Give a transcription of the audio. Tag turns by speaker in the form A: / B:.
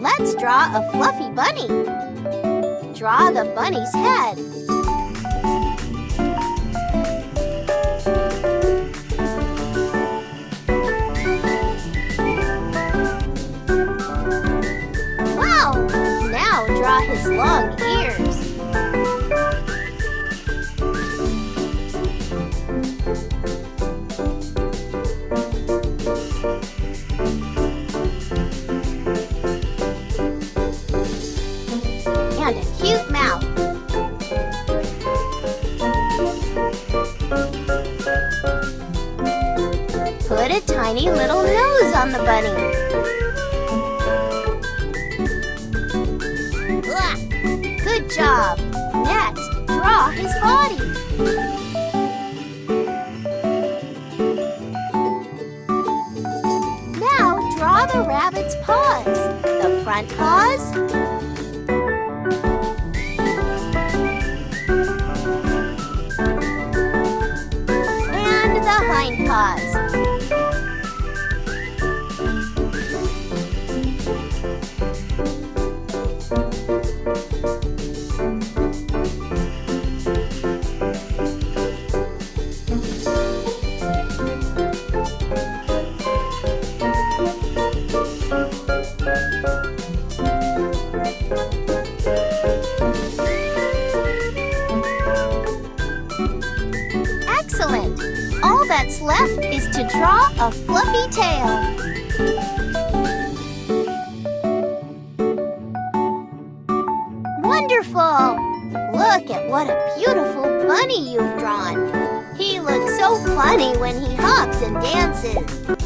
A: Let's draw a fluffy bunny. Draw the bunny's head. Wow! Now draw his long ears. And a cute mouth. Put a tiny little nose on the bunny. Good job! Next, draw his body. Now draw the rabbit's paws. The front paws, and the hind paws. Excellent! All that's left is to draw a fluffy tail. Wonderful! Look at what a beautiful bunny you've drawn. He looks so funny when he hops and dances.